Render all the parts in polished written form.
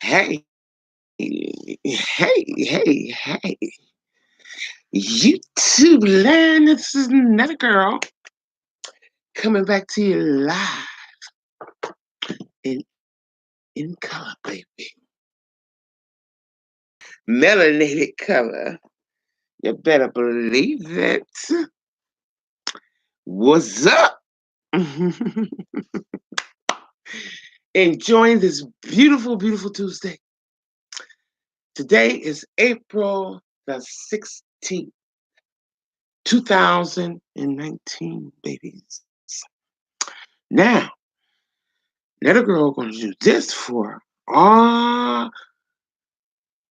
Hey, hey. YouTube land, this is another girl coming back to you live in, in color, baby. Melanated color. You better believe it. What's up? Enjoying this beautiful, beautiful Tuesday. Today is April the 16th, 2019, babies. Now, another girl gonna do this for all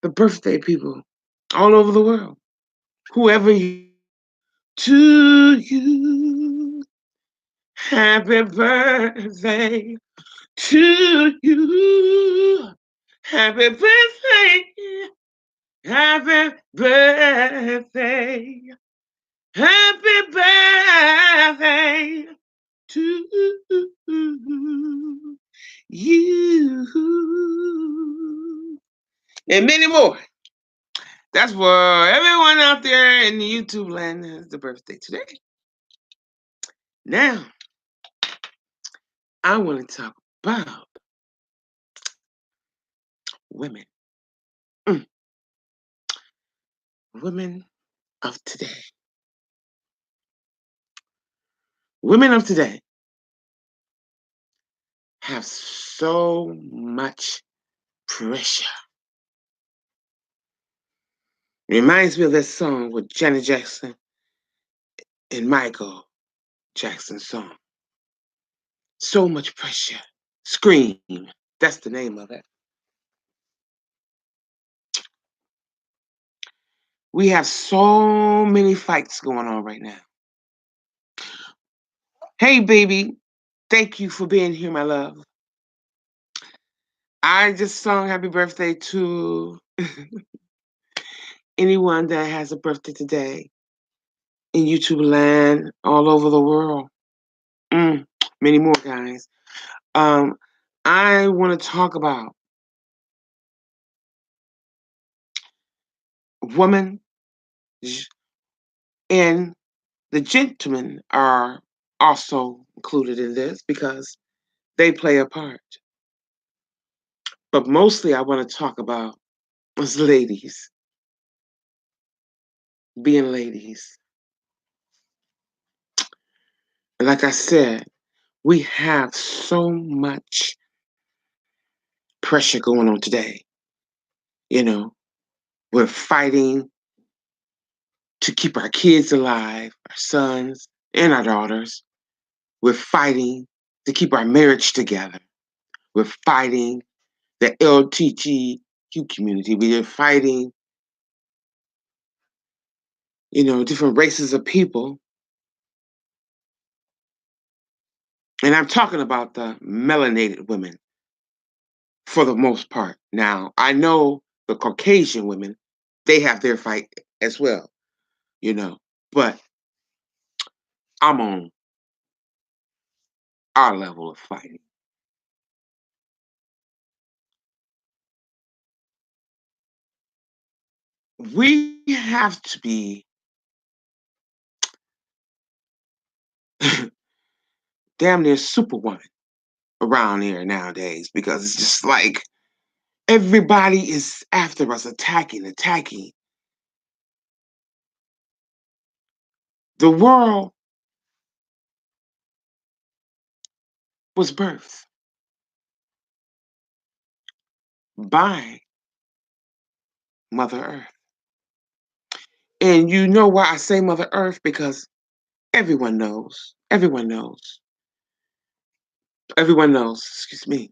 the birthday people all over the world. Whoever you, to you, happy birthday to you, happy birthday, happy birthday, happy birthday to you, and many more. That's for everyone out there in the YouTube land has the birthday today. Now, I want to talk about women. Mm. Women of today. Women of today have so much pressure. It reminds me of that song with Janet Jackson and Michael Jackson's song. So much pressure. Scream. That's the name of it. We have so many fights going on right now. Hey, baby. Thank you for being here, my love. I just sung happy birthday to anyone that has a birthday today in YouTube land, all over the world. Many more, guys. I want to talk about women, and the gentlemen are also included in this because they play a part. But mostly, I want to talk about us ladies, being ladies. And like I said, we have so much pressure going on today. You know, we're fighting to keep our kids alive, our sons and our daughters. We're fighting to keep our marriage together. We're fighting the LGBTQ community. We're fighting, different races of people. And I'm talking about the melanated women for the most part. Now, I know the Caucasian women, they have their fight as well, but I'm on our level of fighting. We have to be damn near superwoman around here nowadays because it's just like everybody is after us, attacking. The world was birthed by Mother Earth. And you know why I say Mother Earth? Because everyone knows, excuse me,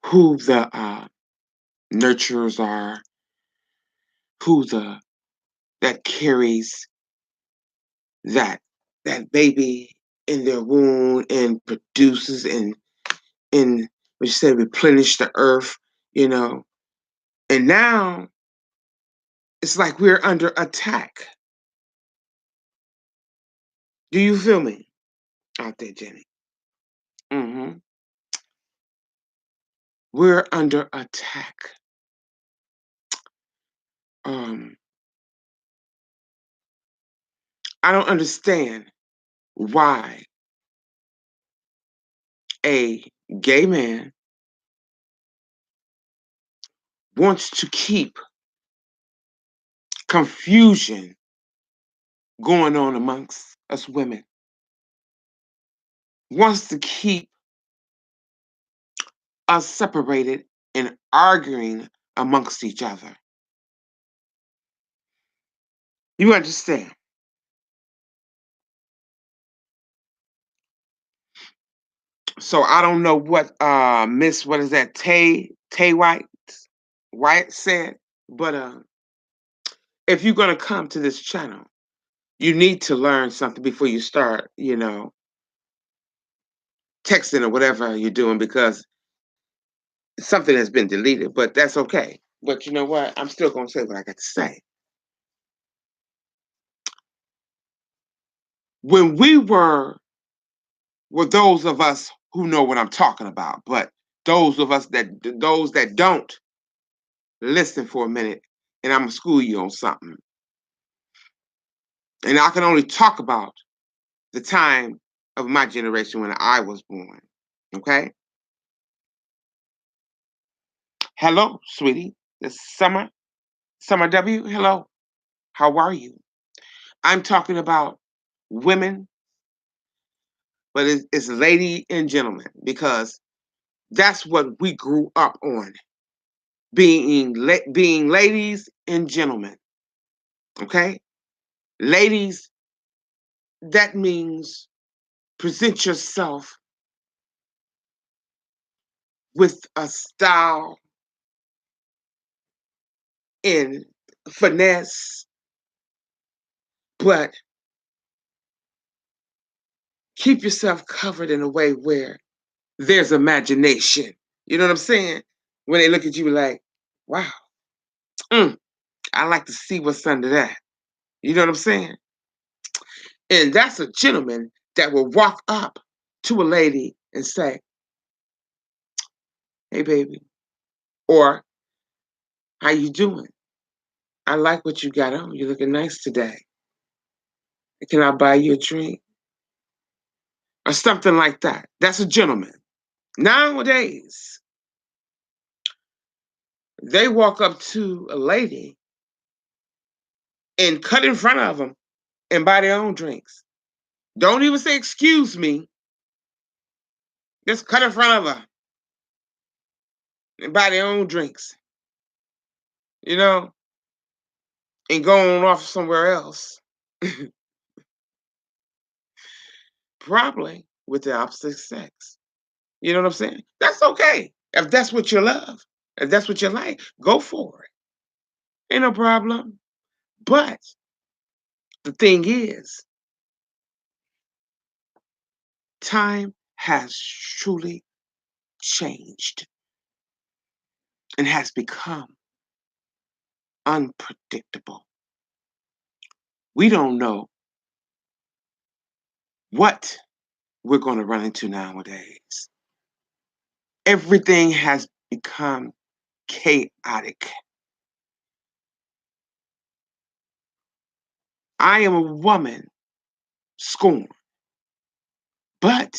who the nurturers are, who that carries that baby in their womb and produces and we said replenish the earth, and now it's like we're under attack. Do you feel me out there, Jenny? Hmm. We're under attack. Um, I don't understand why a gay man wants to keep confusion going on amongst us women, wants to keep us separated and arguing amongst each other. You understand? So I don't know what Miss what is that Tay White said, but if you're gonna come to this channel, you need to learn something before you start, texting or whatever you're doing because something has been deleted, but that's okay. But you know what? I'm still gonna say what I got to say. When we were those of us who know what I'm talking about, but those that don't listen for a minute, and I'm gonna school you on something. And I can only talk about the time of my generation when I was born. Okay? Hello, sweetie. This is Summer. Summer W. Hello. How are you? I'm talking about women, but it's lady and gentlemen because that's what we grew up on. Being ladies and gentlemen. Okay? Ladies, that means present yourself with a style and finesse, but keep yourself covered in a way where there's imagination. You know what I'm saying? When they look at you like, wow, mm, I like to see what's under that. You know what I'm saying? And that's a gentleman that will walk up to a lady and say, hey, baby, or how you doing? I like what you got on. You're looking nice today. Can I buy you a drink? Or something like that. That's a gentleman. Nowadays, they walk up to a lady and cut in front of them and buy their own drinks. Don't even say, excuse me. Just cut in front of her and buy their own drinks, you know, and go on off somewhere else. Probably with the opposite sex. You know what I'm saying? That's okay. If that's what you love, if that's what you like, go for it. Ain't no problem. But the thing is, time has truly changed and has become unpredictable. We don't know what we're going to run into nowadays. Everything has become chaotic. I am a woman scorned, but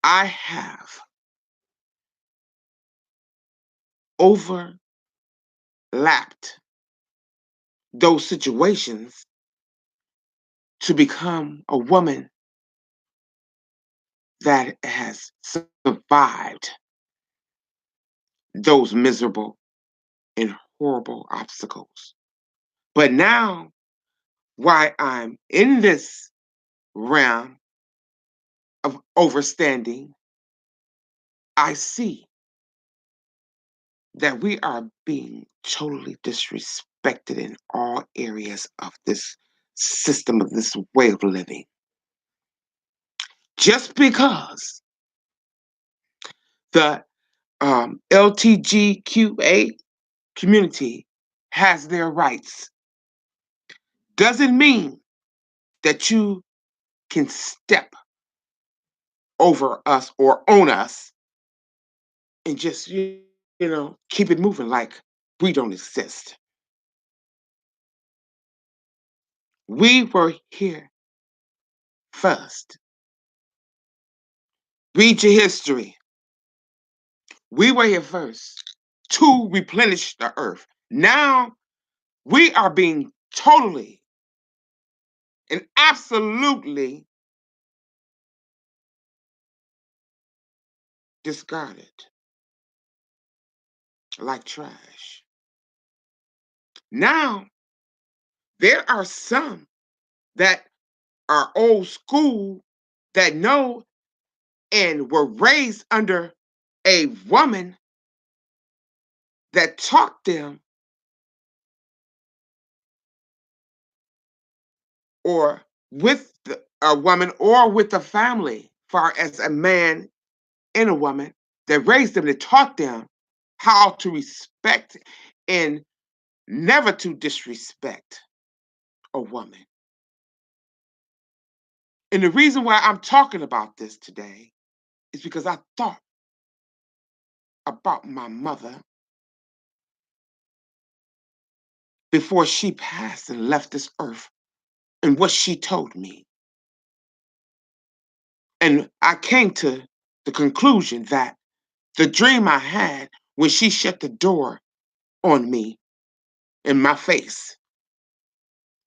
I have overlapped those situations to become a woman that has survived those miserable and horrible obstacles. But now, while I'm in this realm of overstanding, I see that we are being totally disrespected in all areas of this system, of this way of living. Just because the LTGQA community has their rights doesn't mean that you can step over us or on us and just, keep it moving like we don't exist. We were here first. Read your history. We were here first to replenish the earth. Now we are being totally and absolutely discarded like trash. Now there are some that are old school that know and were raised under a woman that taught them, or with a woman or with a family, far as a man and a woman that raised them, that taught them how to respect and never to disrespect a woman. And the reason why I'm talking about this today is because I thought about my mother before she passed and left this earth and what she told me. And I came to the conclusion that the dream I had when she shut the door on me in my face,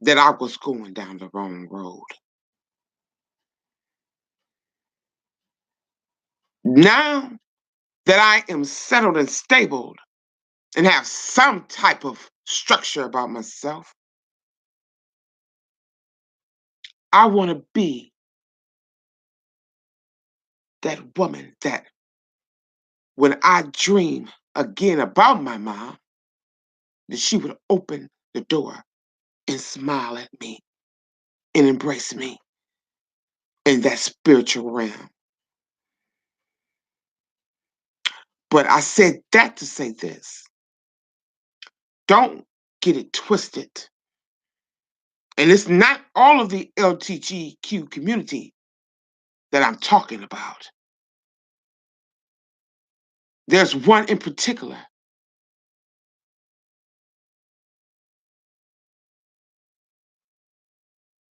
that I was going down the wrong road. Now that I am settled and stable and have some type of structure about myself, I want to be that woman that when I dream again about my mom, that she would open the door and smile at me and embrace me in that spiritual realm. But I said that to say this. Don't get it twisted. And it's not all of the LTGQ community that I'm talking about. There's one in particular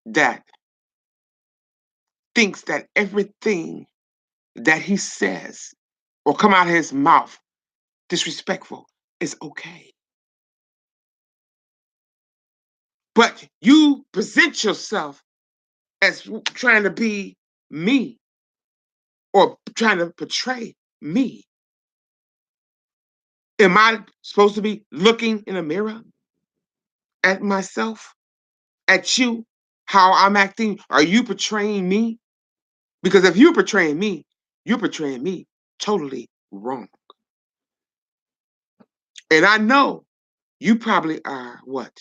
that thinks that everything that he says or come out of his mouth disrespectful is okay. But you present yourself as trying to be me or trying to portray me. Am I supposed to be looking in a mirror at myself, at you, how I'm acting? Are you portraying me? Because if you're portraying me totally wrong. And I know you probably are what,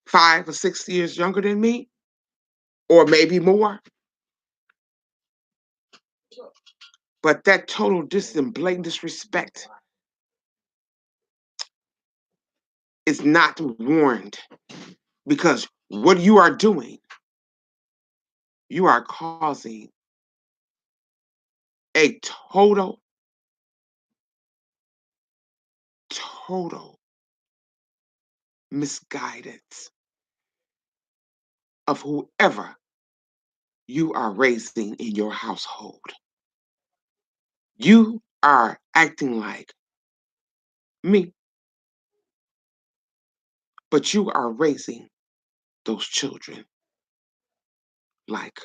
5 or 6 years younger than me, or maybe more. But that total and blatant disrespect is not warned, because what you are doing, you are causing a total misguidance of whoever you are raising in your household. You are acting like me, but you are raising those children like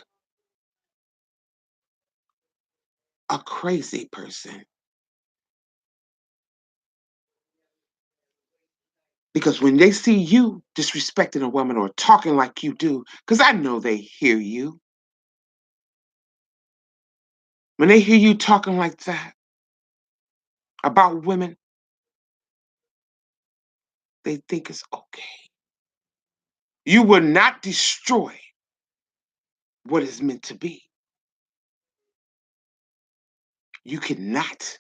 a crazy person. Because when they see you disrespecting a woman or talking like you do, because I know they hear you, when they hear you talking like that about women, they think it's okay. You will not destroy what is meant to be. You cannot.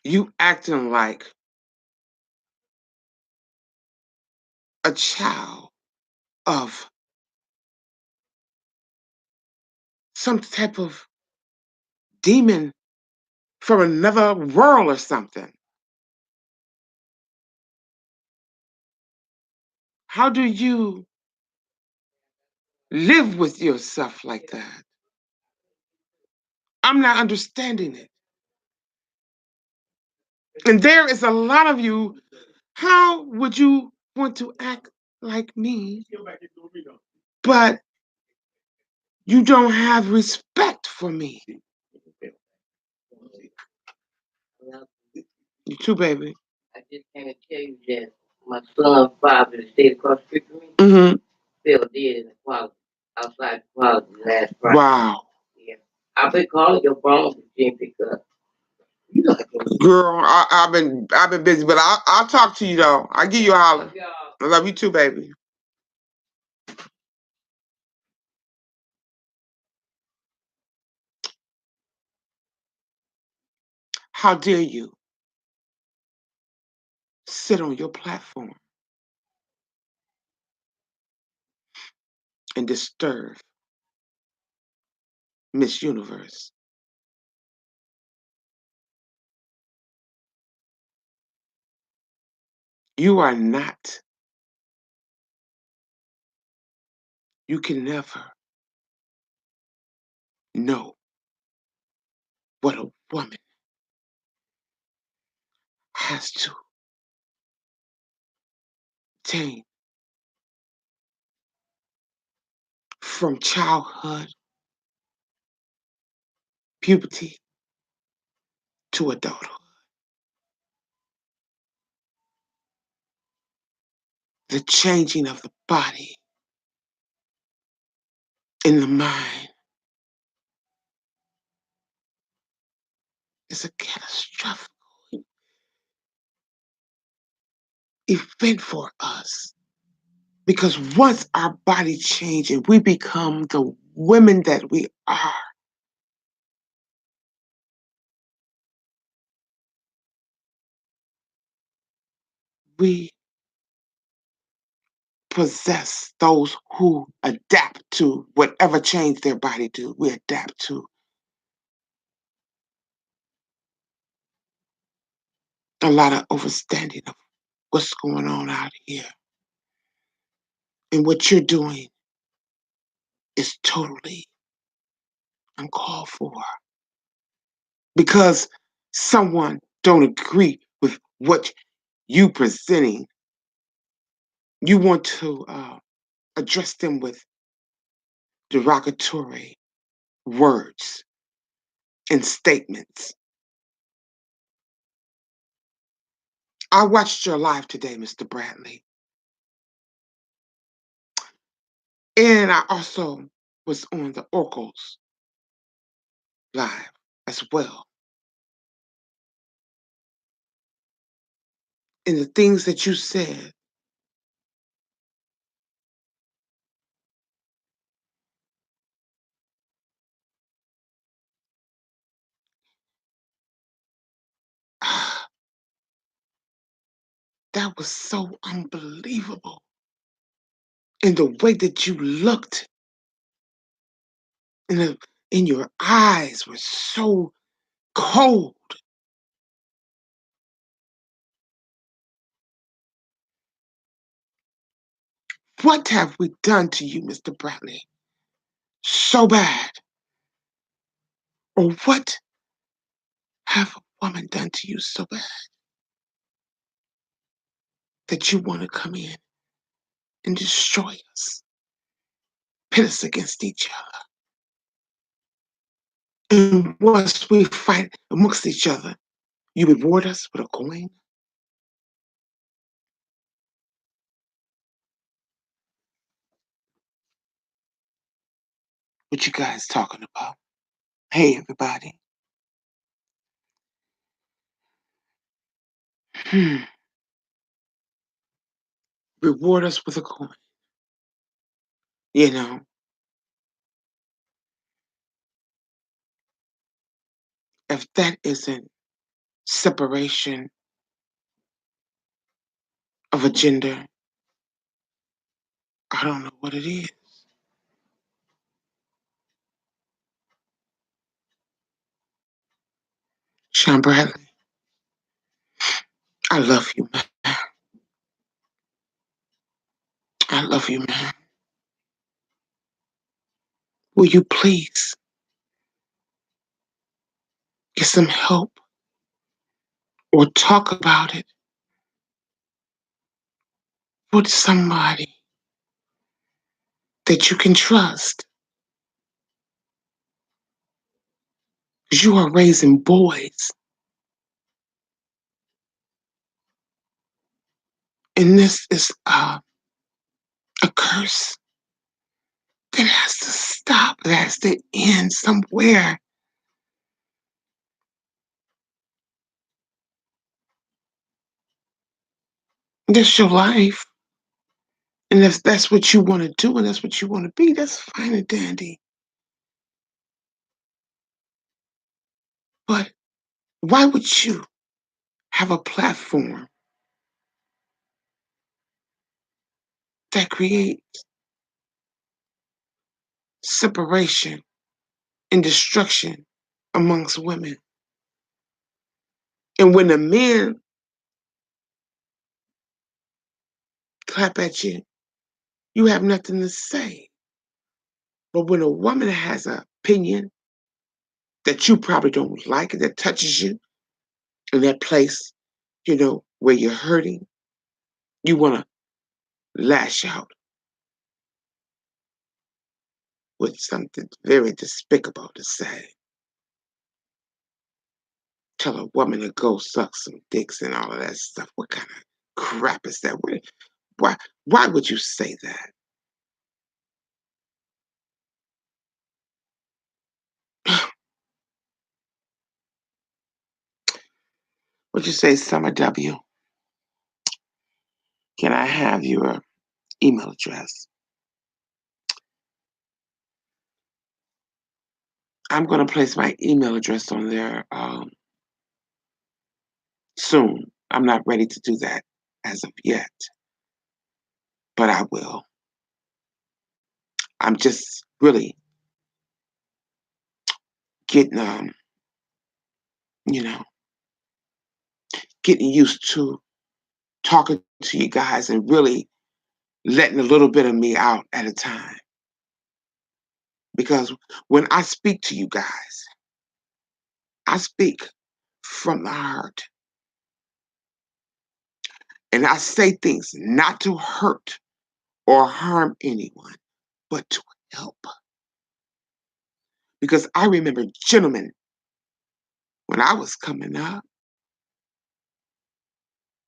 You acting like a child of some type of demon from another world or something. How do you live with yourself like that? I'm not understanding it. And there is a lot of you. How would you want to act like me, but you don't have respect for me? You too, baby. I just came to tell you that my son's father that stayed across the street from me fell dead in the closet, outside the closet last Friday. Wow. Yeah. I've been calling your phone, but you didn't pick up. Girl, I've been busy, but I'll talk to you though. I'll give you a holler. I love you too, baby. How dare you sit on your platform and disturb Miss Universe? You are not. You can never know what a woman has to attain from childhood, puberty, to adulthood. The changing of the body and the mind is a catastrophic event for us. Because once our body changes and we become the women that we are, we possess those who adapt to whatever change their body do. We adapt to a lot of overstanding of what's going on out here. And what you're doing is totally uncalled for. Because someone don't agree with what you presenting, you want to address them with derogatory words and statements. I watched your live today, Mr. Bradley, and I also was on the Oracles live as well. And the things that you said, that was so unbelievable. And the way that you looked, and your eyes were so cold. What have we done to you, Mr. Bradley? So bad. Or what have a woman done to you so bad that you want to come in and destroy us, pit us against each other? And once we fight amongst each other, you reward us with a coin? What you guys talking about? Hey, everybody. Reward us with a coin. You know, if that isn't separation of a gender. I don't know what it is. Sean Bradley, I love you, man. I love you, man. Will you please get some help or talk about it with somebody that you can trust? Because you are raising boys. And this is a curse that has to stop. It has to end somewhere. That's your life. And if that's what you want to do and that's what you want to be, that's fine and dandy. But why would you have a platform that creates separation and destruction amongst women? And when the men clap at you, you have nothing to say. But when a woman has an opinion that you probably don't like, that touches you in that place, where you're hurting, you want to lash out with something very despicable to say. Tell a woman to go suck some dicks and all of that stuff. What kind of crap is that? Why, why would you say that? Would you say, Summer W? Can I have your email address? I'm going to place my email address on there soon. I'm not ready to do that as of yet, but I will. I'm just really getting, you know, getting used to talking to you guys and really letting a little bit of me out at a time. Because when I speak to you guys, I speak from the heart and I say things not to hurt or harm anyone, but to help. Because I remember gentlemen when I was coming up,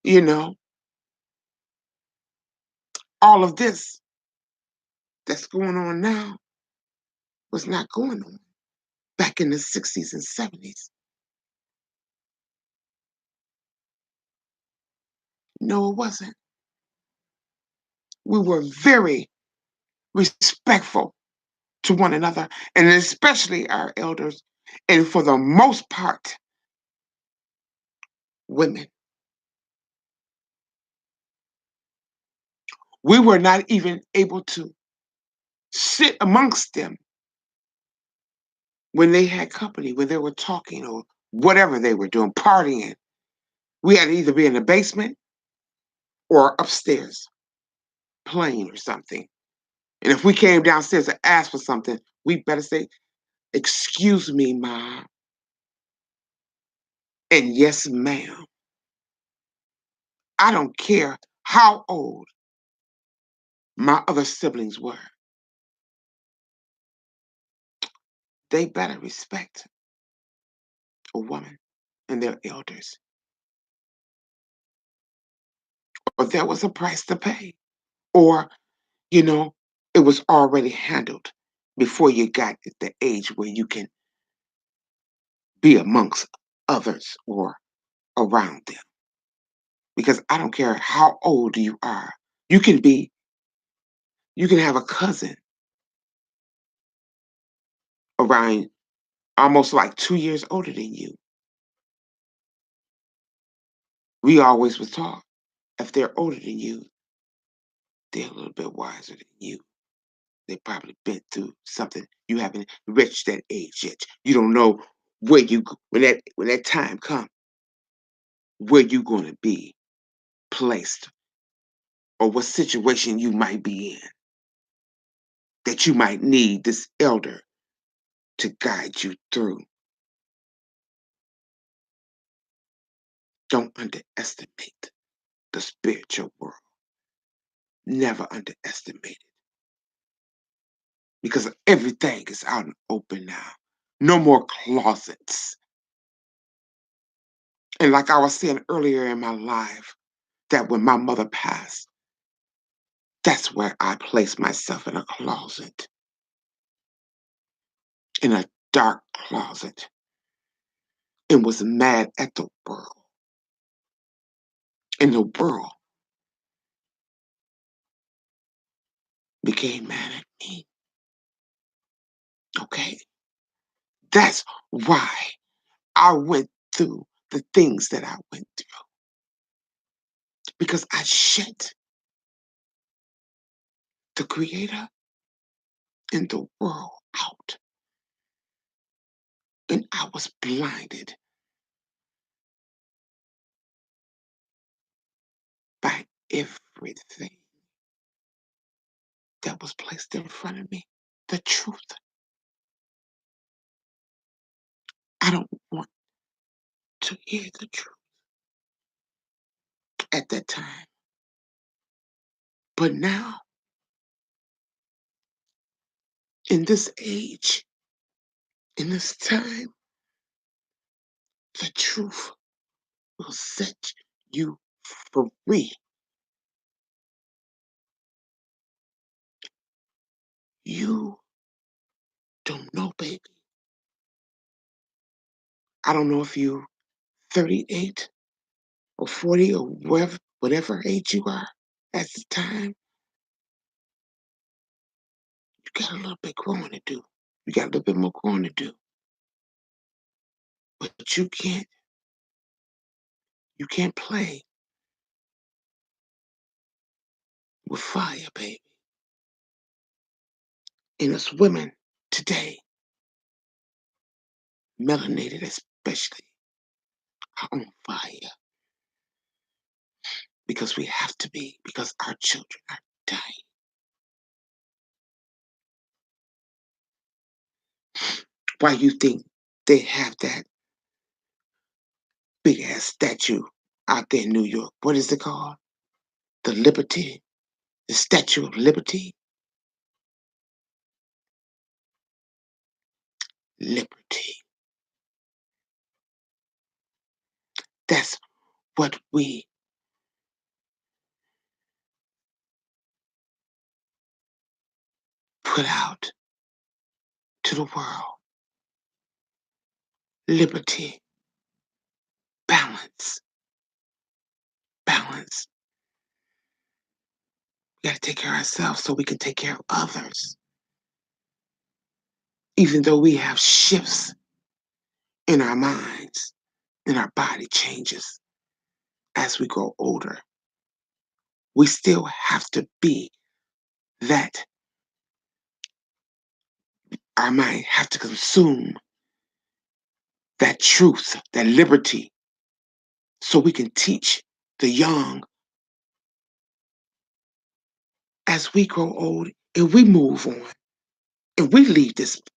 you know, all of this that's going on now was not going on back in the 60s and 70s. No, it wasn't. We were very respectful to one another, and especially our elders, and for the most part, women. We were not even able to sit amongst them when they had company, when they were talking or whatever they were doing, partying. We had to either be in the basement or upstairs playing or something. And if we came downstairs to ask for something, we better say, "Excuse me, Ma," and "Yes, ma'am." I don't care how old my other siblings were. They better respect a woman and their elders, or there was a price to pay. Or, you know, it was already handled before you got at the age where you can be amongst others or around them. Because I don't care how old you are. You can be, you can have a cousin around almost like 2 years older than you. We always was taught if they're older than you, they're a little bit wiser than you. They probably been through something you haven't reached that age yet. You don't know where you when that time comes, where you gonna be placed or what situation you might be in that you might need this elder to guide you through. Don't underestimate the spiritual world. Never underestimate it because everything is out and open now. No more closets. And like I was saying earlier in my life, that when my mother passed, that's where I placed myself in a closet, in a dark closet, and was mad at the world. And the world became mad at me. Okay? That's why I went through the things that I went through. Because I shut the creator and the world out. And I was blinded by everything that was placed in front of me. The truth. I don't want to hear the truth at that time. But now, in this age, in this time, the truth will set you free. You don't know, baby. I don't know if you 38 or 40 or whatever age you are at the time. You got a little bit growing to do. You got a little bit more growing to do. But you can't play with fire, baby. And us women today, melanated especially, are on fire because we have to be, because our children are dying. Why you think they have that big ass statue out there in New York? What is it called? The Liberty, the Statue of Liberty? Liberty. That's what we put out to the world. Liberty. Balance. Balance. We got to take care of ourselves so we can take care of others. Even though we have shifts in our minds and our body changes as we grow older, we still have to be that. Our mind have to consume that truth, that liberty, so we can teach the young as we grow old and we move on and we leave this